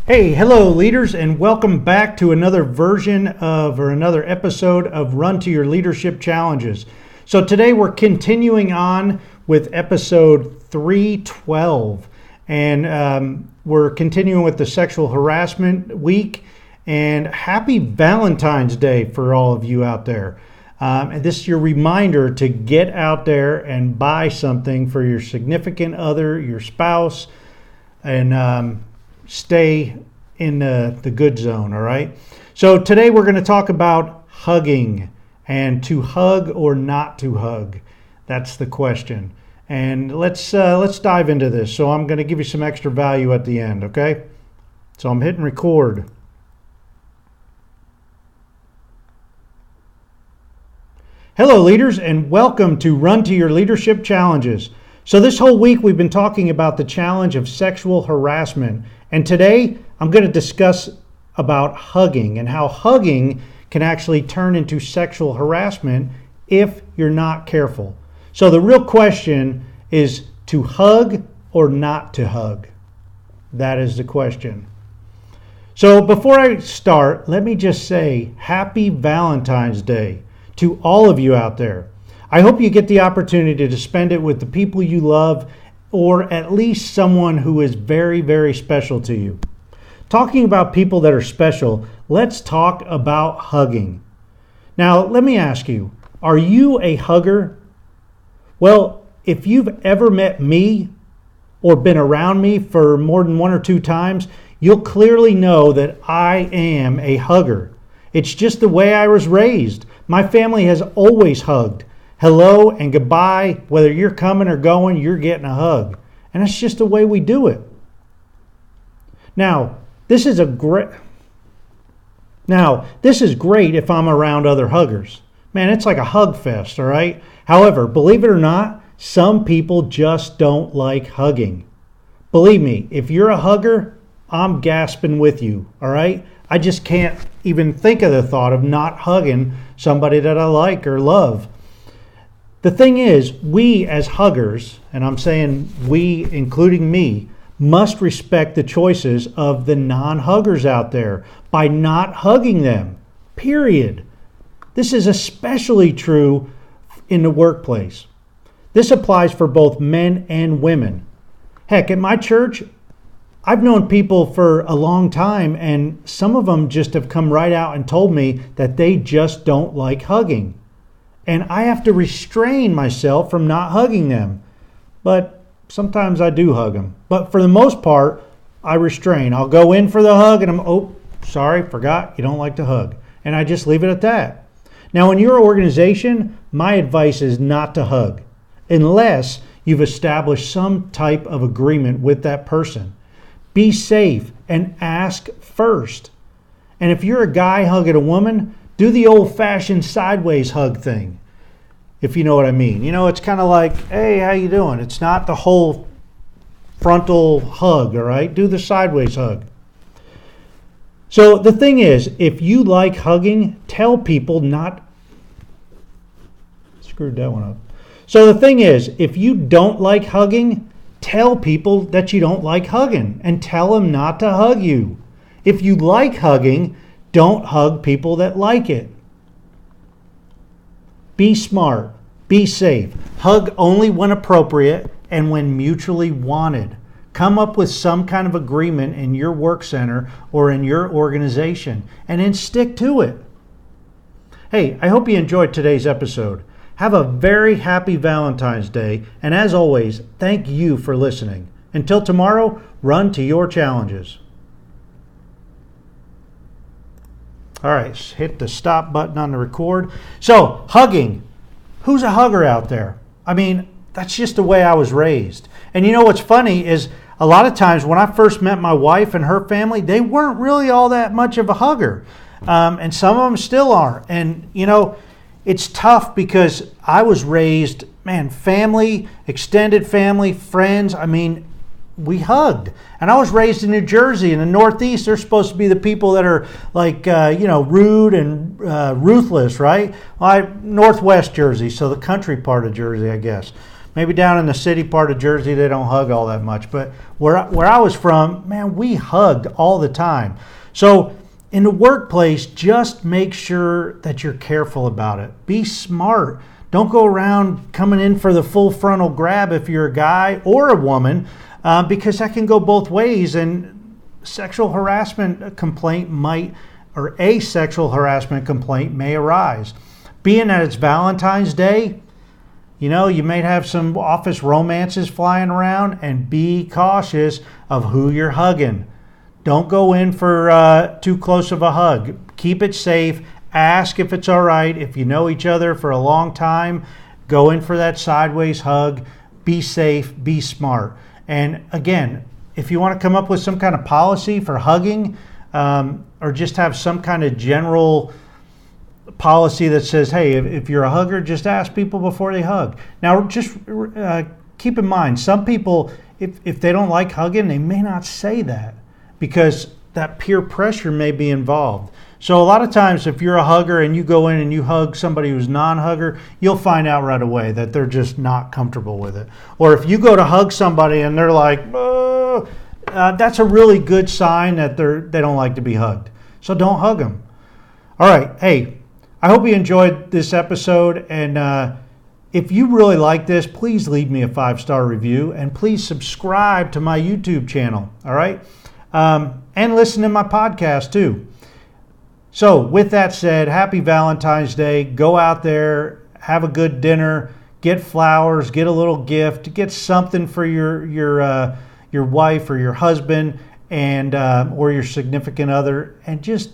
Hey, hello leaders, and welcome back to another version of or another episode of Run to Your Leadership Challenges. So today we're continuing on with episode 312, and we're continuing with the sexual harassment week. And happy Valentine's Day for all of you out there. And this is your reminder to get out there and buy something for your significant other, your spouse, and stay in the good zone, all right? So today we're going to talk about hugging and to hug or not to hug. That's the question. And let's dive into this. So I'm going to give you some extra value at the end, okay? So I'm hitting record. Hello leaders, and welcome to Run to Your Leadership Challenges. So this whole week we've been talking about the challenge of sexual harassment. And today I'm going to discuss about hugging and how hugging can actually turn into sexual harassment if you're not careful. So the real question is to hug or not to hug. That is the question. So before I start, let me just say happy Valentine's Day to all of you out there. I hope you get the opportunity to spend it with the people you love, or at least someone who is very, very special to you. Talking about people that are special, let's talk about hugging. Now, let me ask you, are you a hugger? Well, if you've ever met me or been around me for more than one or two times, you'll clearly know that I am a hugger. It's just the way I was raised. My family has always hugged. Hello and goodbye. Whether you're coming or going, you're getting a hug. And that's just the way we do it. Now, this is great if I'm around other huggers. Man, it's like a hug fest, all right? However, believe it or not, some people just don't like hugging. Believe me, if you're a hugger, I'm gasping with you, all right? I just can't even think of the thought of not hugging somebody that I like or love. The thing is, we as huggers, and I'm saying we, including me, must respect the choices of the non-huggers out there by not hugging them, period. This is especially true in the workplace. This applies for both men and women. Heck, at my church, I've known people for a long time, and some of them just have come right out and told me that they just don't like hugging. And I have to restrain myself from not hugging them. But sometimes I do hug them. But for the most part, I restrain. I'll go in for the hug and sorry, forgot, you don't like to hug. And I just leave it at that. Now, in your organization, my advice is not to hug unless you've established some type of agreement with that person. Be safe and ask first. And if you're a guy hugging a woman, do the old-fashioned sideways hug thing, if you know what I mean. You know, it's kind of like, hey, how you doing? It's not the whole frontal hug, all right? Do the sideways hug. So the thing is, if you like hugging, tell people not. Screwed that one up. So the thing is, if you don't like hugging, tell people that you don't like hugging and tell them not to hug you. If you like hugging, don't hug people that like it. Be smart. Be safe. Hug only when appropriate and when mutually wanted. Come up with some kind of agreement in your work center or in your organization and then stick to it. Hey, I hope you enjoyed today's episode. Have a very happy Valentine's Day, and as always, thank you for listening. Until tomorrow, run to your challenges. All right, hit the stop button on the record. So, hugging. Who's a hugger out there? I mean, that's just the way I was raised. And you know what's funny is a lot of times when I first met my wife and her family, they weren't really all that much of a hugger. And some of them still aren't. And, you know, it's tough because I was raised, family, extended family, friends. I mean, we hugged. And I was raised in New Jersey. In the Northeast, they're supposed to be the people that are like, rude and ruthless, right? Northwest Jersey, so the country part of Jersey, I guess. Maybe down in the city part of Jersey, they don't hug all that much. But where I was from, man, we hugged all the time. So in the workplace, just make sure that you're careful about it. Be smart. Don't go around coming in for the full frontal grab if you're a guy or a woman, because that can go both ways. And sexual harassment complaint or a sexual harassment complaint may arise. Being that it's Valentine's Day, you know, you may have some office romances flying around, and be cautious of who you're hugging. Don't go in for too close of a hug. Keep it safe. Ask if it's all right. If you know each other for a long time, go in for that sideways hug. Be safe. Be smart. And again, if you want to come up with some kind of policy for hugging, or just have some kind of general policy that says, hey, if you're a hugger, just ask people before they hug. Now, just keep in mind, some people, if they don't like hugging, they may not say that because that peer pressure may be involved. So a lot of times if you're a hugger and you go in and you hug somebody who's non-hugger, you'll find out right away that they're just not comfortable with it. Or if you go to hug somebody and they're like, that's a really good sign that they don't like to be hugged. So don't hug them. All right. Hey, I hope you enjoyed this episode. And if you really like this, please leave me a 5-star review. And please subscribe to my YouTube channel. All right. And listen to my podcast too. So with that said, happy Valentine's Day. Go out there, have a good dinner, get flowers, get a little gift, get something for your wife or your husband and or your significant other, and just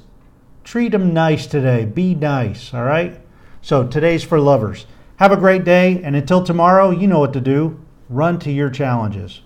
treat them nice today. Be nice, all right? So today's for lovers. Have a great day, and until tomorrow, you know what to do. Run to your challenges.